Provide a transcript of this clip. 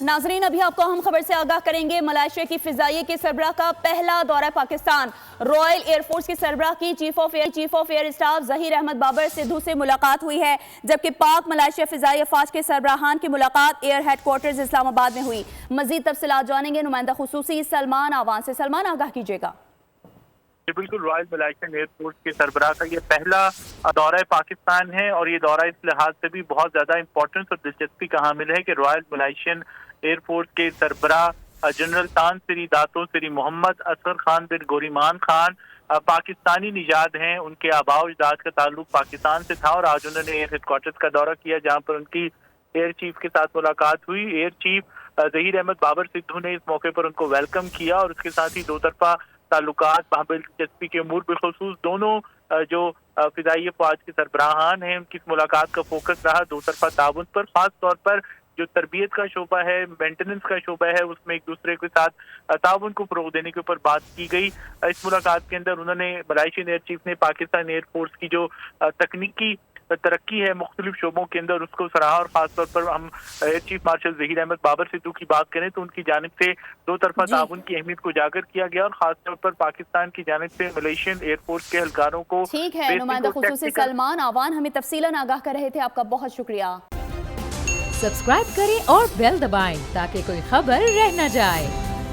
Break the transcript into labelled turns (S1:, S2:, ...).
S1: नाजरीन, अभी आपको अहम खबर से आगाह करेंगे। मलेशिया की फिजाइये के सरबराह का पहला दौरा पाकिस्तान। रॉयल एयरफोर्स के सरबराह की chief of air staff Zaheer Ahmed Babar Sidhu से मुलाकात हुई है, जबकि पाक मलेशिया फिजाई अफवाज के सरबराहान की मुलाकात एयर हेडक्वार्टर्स इस्लामाबाद में हुई। मजीद तफसीलात जानेंगे नुमाइंदा खुसूसी सलमान आवान से। सलमान, आगाह कीजिएगा।
S2: बिल्कुल, रॉयल मलेशियन एयरफोर्स के सरबराह का ये पहला दौरा पाकिस्तान है और ये दौरा इस लिहाज से भी बहुत ज्यादा इंपॉर्टेंस और दिलचस्पी का हामिल है कि रॉयल मलेशियन एयरफोर्स के सरबराह जनरल तान सरी दातो सरी मोहम्मद असगर खान बिन गोरीमान खान पाकिस्तानी निजाद हैं। उनके आबाओ अजदाद का ताल्लुक पाकिस्तान से था और आज उन्होंने एयर हेडक्वार्टर्स का दौरा किया, जहाँ पर उनकी एयर चीफ के साथ मुलाकात हुई। एयर चीफ ज़हीर अहमद बाबर सिद्धू ने इस मौके पर उनको वेलकम किया और उसके साथ ही दो तरफा ताल्लुकात, माहबिल दिलचस्पी के अमूर बिलखुसूस दोनों जो फिजाई अफवाज के सरबराहान हैं उनकी इस मुलाकात का फोकस रहा दो तरफा ताउन पर। खास तौर पर जो तरबियत का शोबा है, मेंटेनेंस का शोबा है, उसमें एक दूसरे के साथ ताउन को फरोग देने के ऊपर बात की गई। इस मुलाकात के अंदर उन्होंने मलेशियन एयर चीफ ने पाकिस्तान एयरफोर्स की जो तकनीकी तरक्की है मुख्तलिफ शोबों के अंदर उसको सराहा और खासतौर पर हम air chief marshal Zaheer Ahmed Babar Sidhu की बात करें तो उनकी जानिब से दो तरफा ताउन की अहमियत को उजागर किया गया और खासतौर पर पाकिस्तान की जानिब से मलेशियन एयरफोर्स के एहलकारों को।
S1: ठीक है, नुमाइंदा खुसूसी सलमान आवान हमें तफसीलन आगाह कर रहे थे, आपका बहुत शुक्रिया।
S3: सब्सक्राइब करें और बेल दबाएं ताकि कोई खबर रह न जाए।